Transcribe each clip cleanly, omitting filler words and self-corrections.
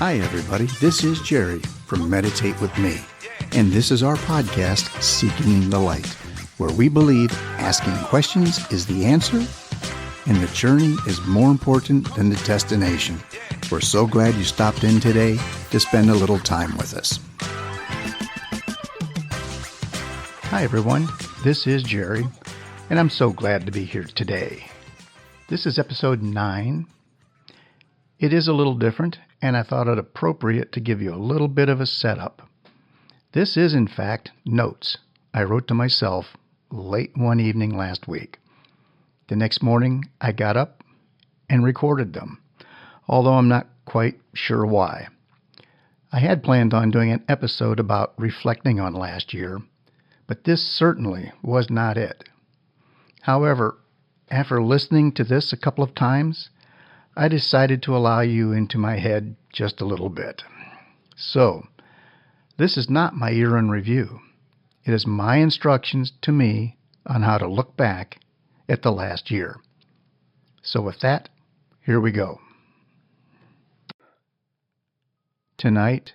Hi, everybody. This is Jerry from Meditate with Me, and this is our podcast, Seeking the Light, where we believe asking questions is the answer, and the journey is more important than the destination. We're so glad you stopped in today to spend a little time with us. Hi, everyone. This is Jerry, and I'm so glad to be here today. This is episode 9. It is a little different, and I thought it appropriate to give you a little bit of a setup. This is, in fact, notes I wrote to myself late one evening last week. The next morning, I got up and recorded them, although I'm not quite sure why. I had planned on doing an episode about reflecting on last year, but this certainly was not it. However, after listening to this a couple of times, I decided to allow you into my head just a little bit. So, this is not my year in review. It is my instructions to me on how to look back at the last year. So with that, here we go. Tonight,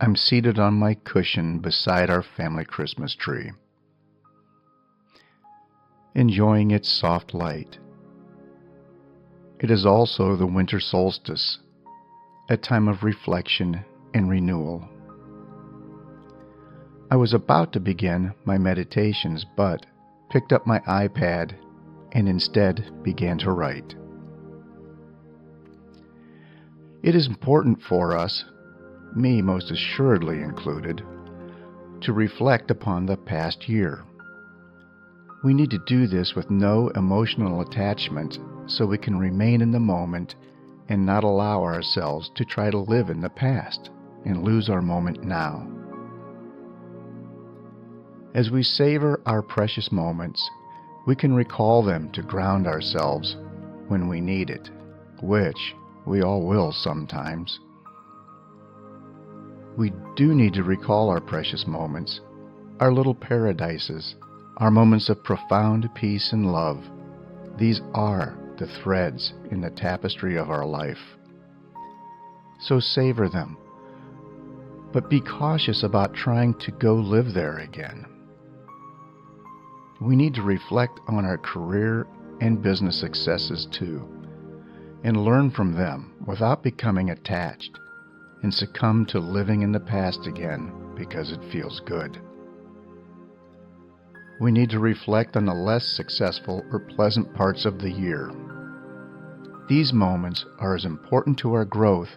I'm seated on my cushion beside our family Christmas tree, enjoying its soft light. It is also the winter solstice, a time of reflection and renewal. I was about to begin my meditations, but picked up my iPad and instead began to write. It is important for us, me most assuredly included, to reflect upon the past year. We need to do this with no emotional attachment so we can remain in the moment and not allow ourselves to try to live in the past and lose our moment now. As we savor our precious moments, we can recall them to ground ourselves when we need it, which we all will sometimes. We do need to recall our precious moments, our little paradises, our moments of profound peace and love. These are the threads in the tapestry of our life. So savor them, but be cautious about trying to go live there again. We need to reflect on our career and business successes too, and learn from them without becoming attached and succumb to living in the past again because it feels good. We need to reflect on the less successful or pleasant parts of the year. These moments are as important to our growth,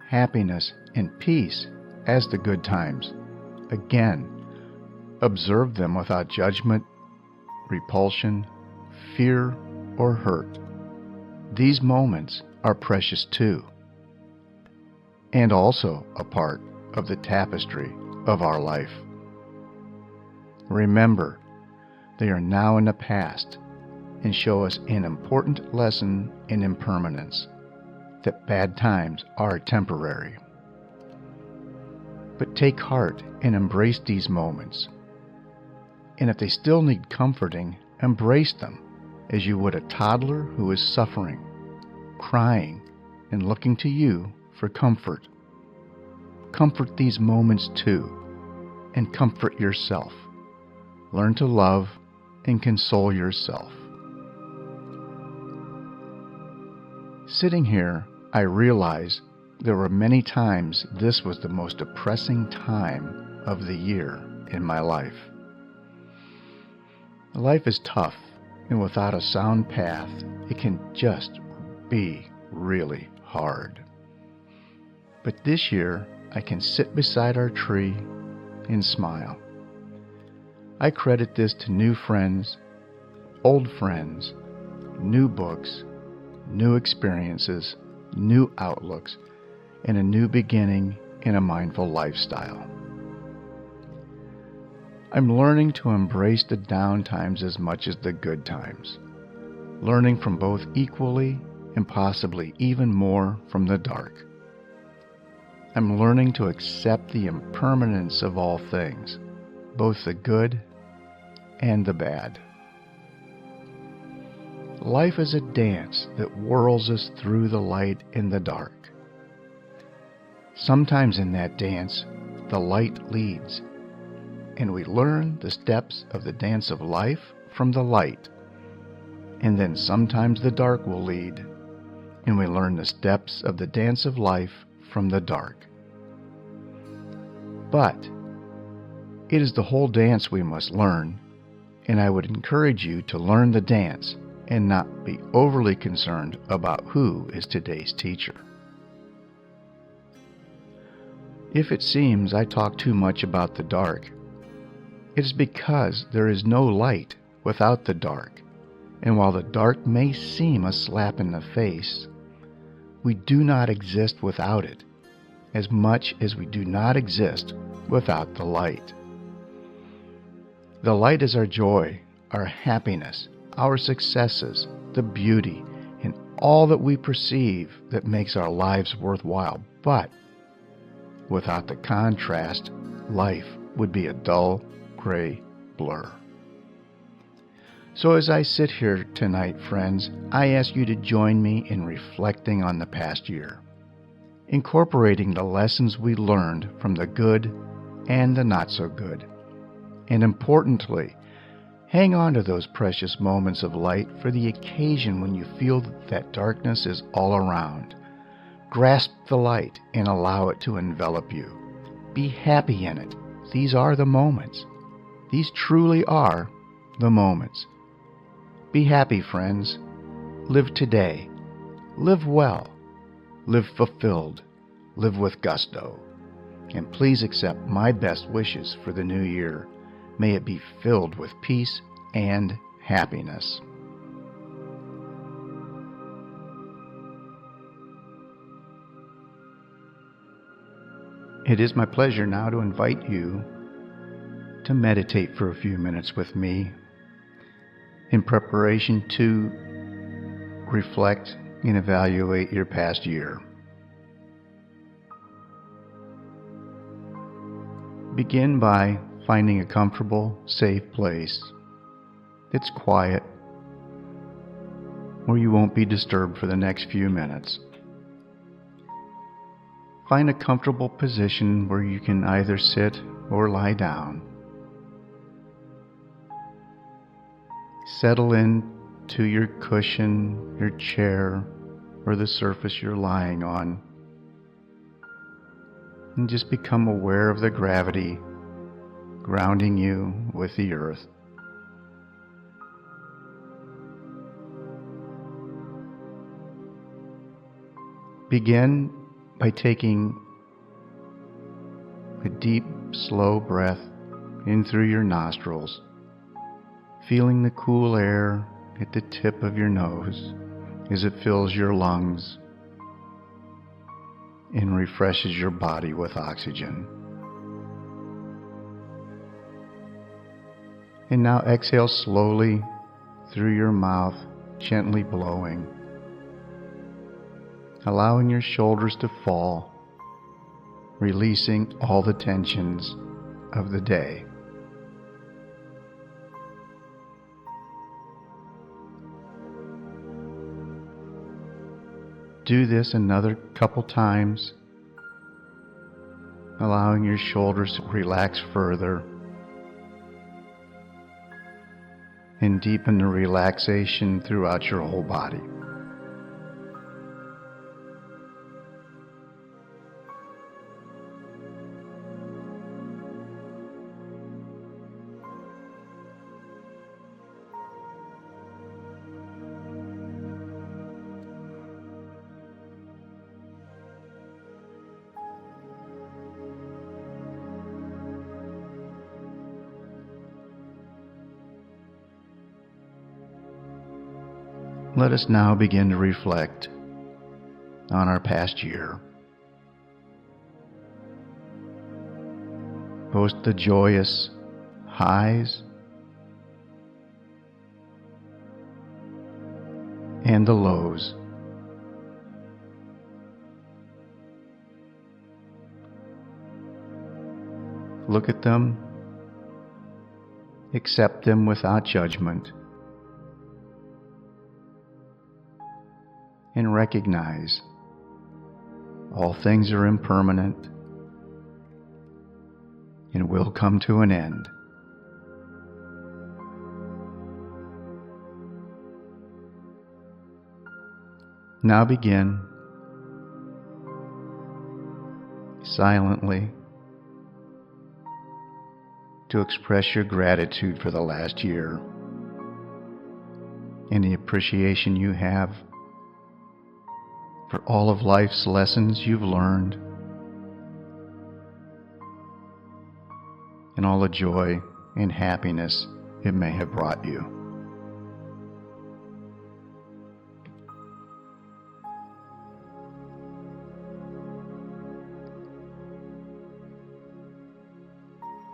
happiness, and peace as the good times. Again, observe them without judgment, repulsion, fear, or hurt. These moments are precious too, and also a part of the tapestry of our life. Remember, they are now in the past and show us an important lesson in impermanence, that bad times are temporary. But take heart and embrace these moments. And if they still need comforting, embrace them as you would a toddler who is suffering, crying, and looking to you for comfort. Comfort these moments too, and comfort yourself. Learn to love and console yourself. Sitting here, I realize there were many times this was the most depressing time of the year in my life. Life is tough, and without a sound path, it can just be really hard. But this year, I can sit beside our tree and smile. I credit this to new friends, old friends, new books, new experiences, new outlooks, and a new beginning in a mindful lifestyle. I'm learning to embrace the down times as much as the good times, learning from both equally and possibly even more from the dark. I'm learning to accept the impermanence of all things, both the good and the bad. Life is a dance that whirls us through the light and the dark. Sometimes in that dance, the light leads, and we learn the steps of the dance of life from the light. And then sometimes the dark will lead, and we learn the steps of the dance of life from the dark. But it is the whole dance we must learn, and I would encourage you to learn the dance and not be overly concerned about who is today's teacher. If it seems I talk too much about the dark, it is because there is no light without the dark, and while the dark may seem a slap in the face, we do not exist without it, as much as we do not exist without the light. The light is our joy, our happiness, our successes, the beauty, and all that we perceive that makes our lives worthwhile. But without the contrast, life would be a dull, gray blur. So as I sit here tonight, friends, I ask you to join me in reflecting on the past year, incorporating the lessons we learned from the good and the not so good. And importantly, hang on to those precious moments of light for the occasion when you feel that darkness is all around. Grasp the light and allow it to envelop you. Be happy in it. These are the moments. These truly are the moments. Be happy, friends. Live today. Live well. Live fulfilled. Live with gusto. And please accept my best wishes for the new year. May it be filled with peace and happiness. It is my pleasure now to invite you to meditate for a few minutes with me in preparation to reflect and evaluate your past year. Begin by finding a comfortable, safe place that's quiet, where you won't be disturbed for the next few minutes. Find a comfortable position where you can either sit or lie down. Settle in to your cushion, your chair, or the surface you're lying on. And just become aware of the gravity grounding you with the earth. Begin by taking a deep, slow breath in through your nostrils, feeling the cool air at the tip of your nose as it fills your lungs and refreshes your body with oxygen. And now exhale slowly through your mouth, gently blowing, allowing your shoulders to fall, releasing all the tensions of the day. Do this another couple times, allowing your shoulders to relax further and deepen the relaxation throughout your whole body. Let us now begin to reflect on our past year. Both the joyous highs and the lows. Look at them, accept them without judgment, and recognize All things are impermanent and will come to an end. Now begin silently to express your gratitude for the last year and the appreciation you have for all of life's lessons you've learned and all the joy and happiness it may have brought you.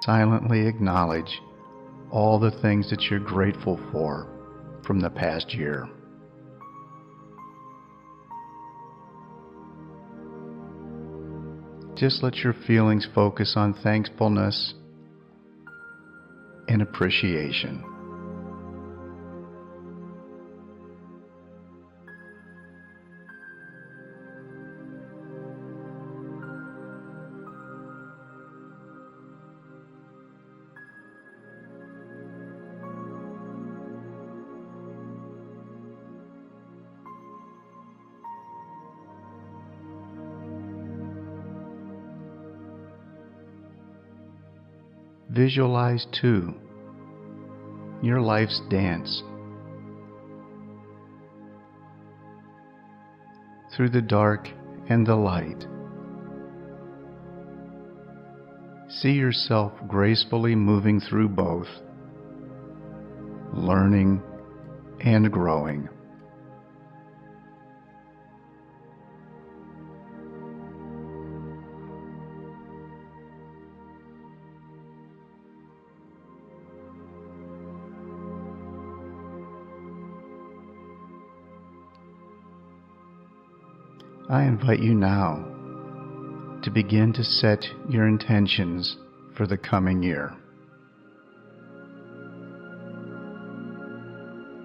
Silently acknowledge all the things that you're grateful for from the past year. Just let your feelings focus on thankfulness and appreciation. Visualize, too, your life's dance through the dark and the light. See yourself gracefully moving through both, learning and growing. I invite you now to begin to set your intentions for the coming year.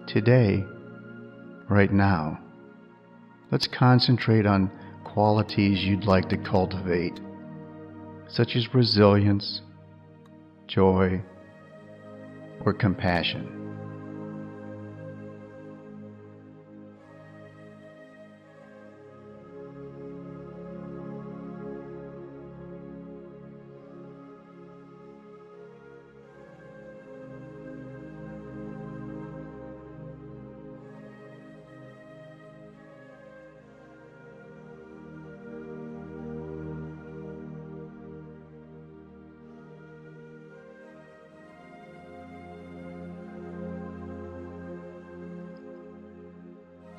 Today, right now, let's concentrate on qualities you'd like to cultivate, such as resilience, joy, or compassion.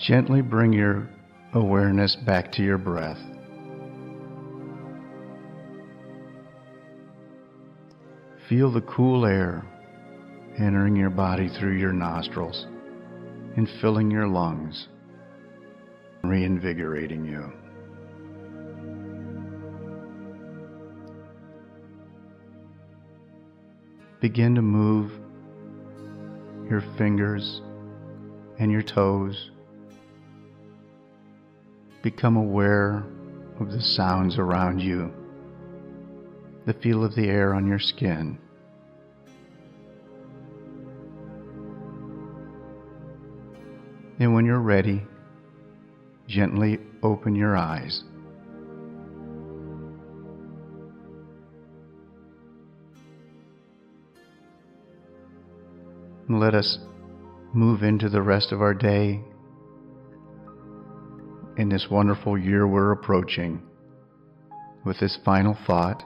Gently bring your awareness back to your breath. Feel the cool air entering your body through your nostrils and filling your lungs, reinvigorating you. Begin to move your fingers and your toes. Become aware of the sounds around you, the feel of the air on your skin. And when you're ready, gently open your eyes. And let us move into the rest of our day in this wonderful year we're approaching with this final thought.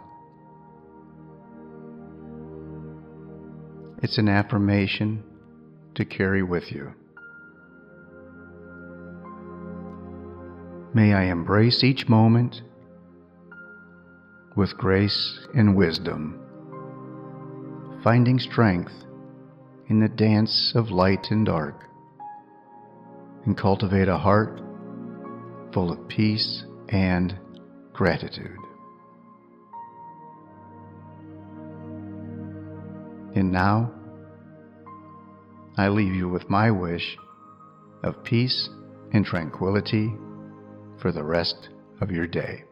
It's an affirmation to carry with you. May I embrace each moment with grace and wisdom, finding strength in the dance of light and dark, and cultivate a heart full of peace and gratitude. And now, I leave you with my wish of peace and tranquility for the rest of your day.